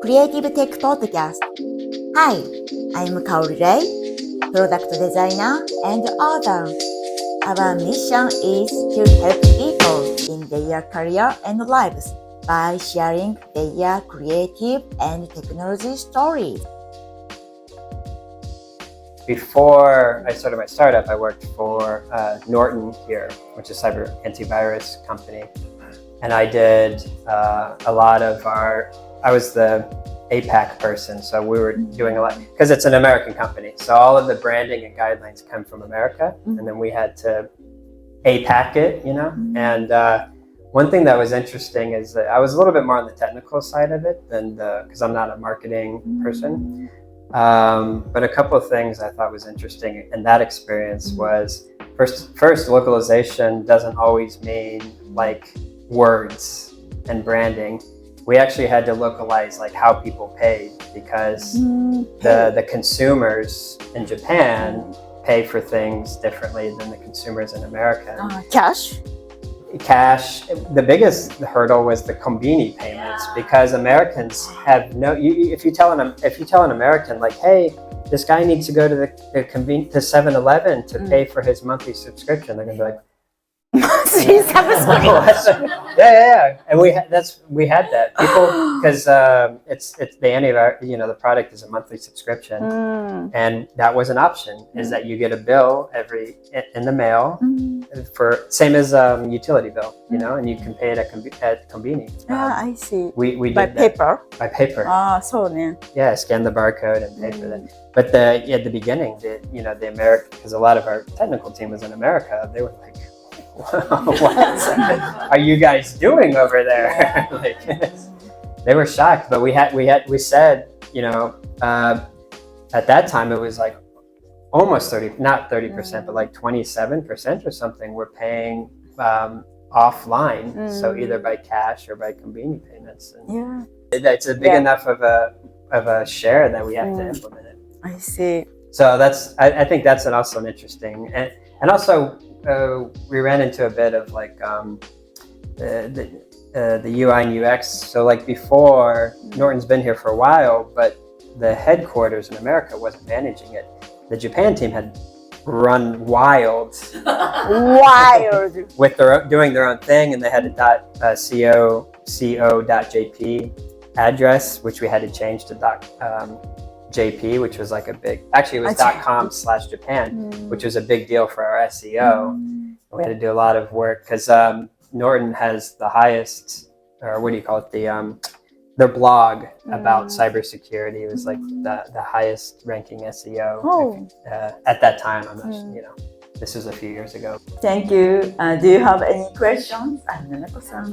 Creative Tech Podcast. Hi, I'm Kaori Ray, product designer and author. Our mission is to help people in their career and lives by sharing their creative and technology stories. Before I started my startup, I worked for Norton here, which is a cyber antivirus company. And I did a lot of I was the APAC person, so we were doing a lot, because it's an American company. So all of the branding and guidelines come from America, and then we had to APAC it, And one thing that was interesting is that I was a little bit more on the technical side of it than because I'm not a marketing person. But a couple of things I thought was interesting in that experience was first localization doesn't always mean like words and branding. We actually had to localize like how people paid, because the consumers in Japan pay for things differently than the consumers in America. Cash. The biggest hurdle was the kombini payments, because Americans have if you tell an American like, hey, this guy needs to go to the 7-Eleven to pay for his monthly subscription, they're gonna be like, yeah, and we had that people, because it's the antivirus, the product is a monthly subscription, and that was an option, is that you get a bill in the mail for same as utility bill, and you can pay it at Konbini. I see. We by did paper. By paper. So then. Yeah, scan the barcode and pay for that. But at the beginning, the American, because a lot of our technical team was in America, they were like, what are you guys doing over there? Like, they were shocked, but we said, at that time it was like almost 30, not 30%, but like 27% or something we're paying offline, so either by cash or by Konbini payments. And it's a big enough of a share that we have to implement it. I see. So I think that's also an interesting, and also we ran into a bit of like the UI and UX. So like before, Norton's been here for a while, but the headquarters in America wasn't managing it. The Japan team had run wild with doing their own thing, and they had a .co.jp address, which we had to change to .jp, which was like actually it was .com/Japan, which was a big deal for our SEO. We had to do a lot of work, because Norton has the highest, or what do you call it, their blog about cybersecurity was like the highest ranking SEO at that time. I'm not, this was a few years ago. Thank you. Do you have any questions? Question.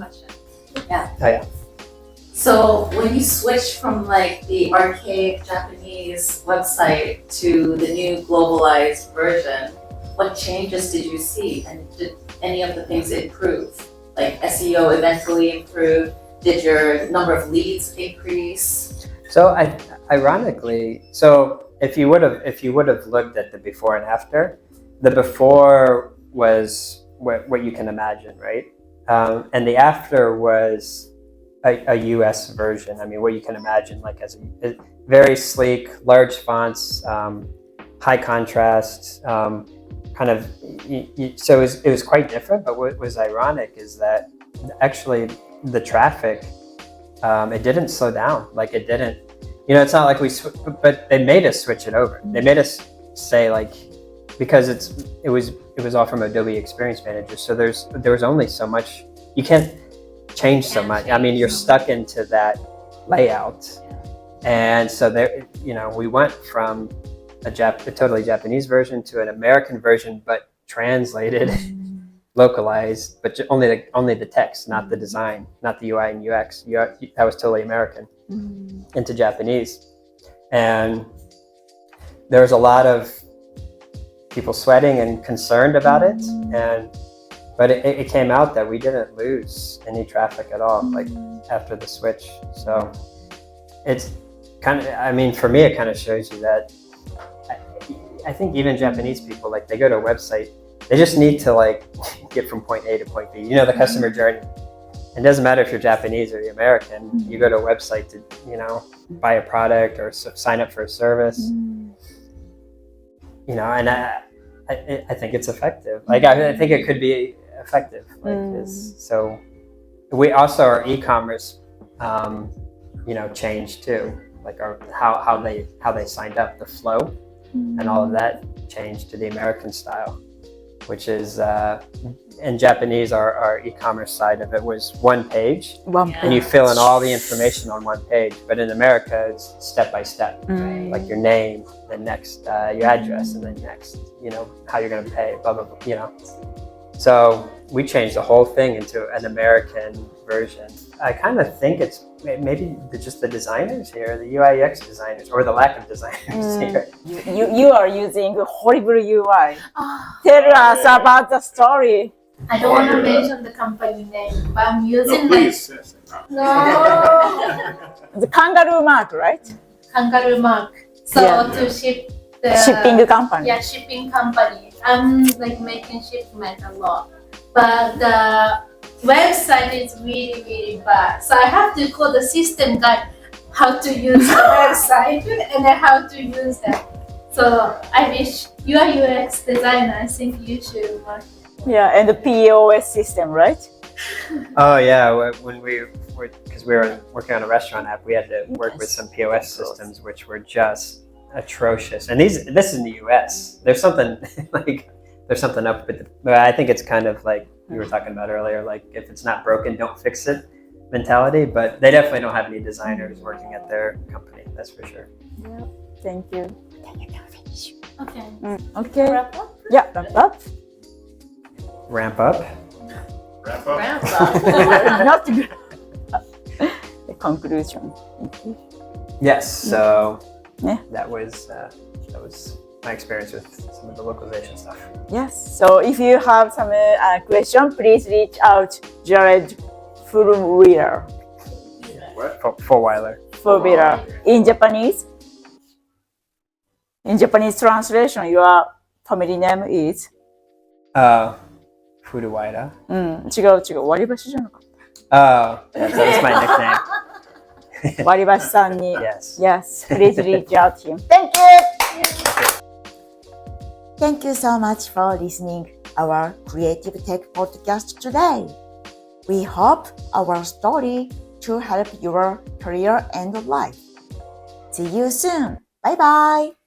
Oh, yeah. So when you switched from like the archaic Japanese website to the new globalized version, what changes did you see, and did any of the things improve? Like SEO eventually improved? Did your number of leads increase? So ironically, if you would have looked at the before and after, the before was what you can imagine, right? And the after was a US version. I mean, what you can imagine, like as a very sleek, large fonts, high contrast, kind of. So it was quite different. But what was ironic is that actually the traffic, it didn't slow down. Like it didn't. It's not like but they made us switch it over. They made us say like, because it was all from Adobe Experience Manager. So there was only so much. You can't change so much. I mean, you're stuck into that layout. And so we went from a totally Japanese version to an American version, but translated, localized, but only the text, not the design, not the UI and UX. That was totally American into Japanese. And there was a lot of people sweating and concerned about it. But it came out that we didn't lose any traffic at all, like after the switch. So it's kind of, I mean, for me, it kind of shows you that I think even Japanese people, like they go to a website, they just need to like get from point A to point B, the customer journey. It doesn't matter if you're Japanese or you're American. You go to a website to, buy a product or sign up for a service. And I think it's effective. Like I think it could be effective. So we also our e-commerce, changed too. Like how they signed up, the flow, and all of that changed to the American style, which is in Japanese. Our e-commerce side of it was one page, and you fill in all the information on one page. But in America, it's step by step, like your name, then next your address, and then next, how you're going to pay, blah blah blah, So we changed the whole thing into an American version. I kind of think it's maybe just the designers here, the UI UX designers, or the lack of designers here. You are using horrible UI. Tell us about the story. I don't want to mention the company name, but I'm using no The kangaroo mark, right? kangaroo mark. So to ship the Shipping company. Yeah, shipping company. I'm making shipment a lot, but the website is really, really bad. So I have to call the system guy how to use the website and then how to use that. So I wish you are UX designer. I think you should work. Yeah, and the POS system, right? Oh yeah, when because we were working on a restaurant app, we had to work with some POS systems which were just atrocious. And this is in the US. There's something up with but I think it's kind of like you were talking about earlier, like if it's not broken, don't fix it mentality. But they definitely don't have any designers working at their company, that's for sure. Yeah, thank you. Okay. Okay. Wrap up? Yeah, wrap up. Ramp up. Ramp up. Not good. The conclusion. Yes. So Yeah. that was my experience with some of the localization stuff. Yes. So if you have some question, please reach out Jared Fullwiler. Fullwiler. Fullwiler. In Japanese. In Japanese translation, your family name is Fullwiler. 違う割り箸じゃなかっ Oh, that's my nickname. た割り箸さんに Yes. Yes, please reach out him. Thank you! Thank you so much for listening our Creative Tech podcast today. We hope our story to help your career and life. See you soon. Bye bye.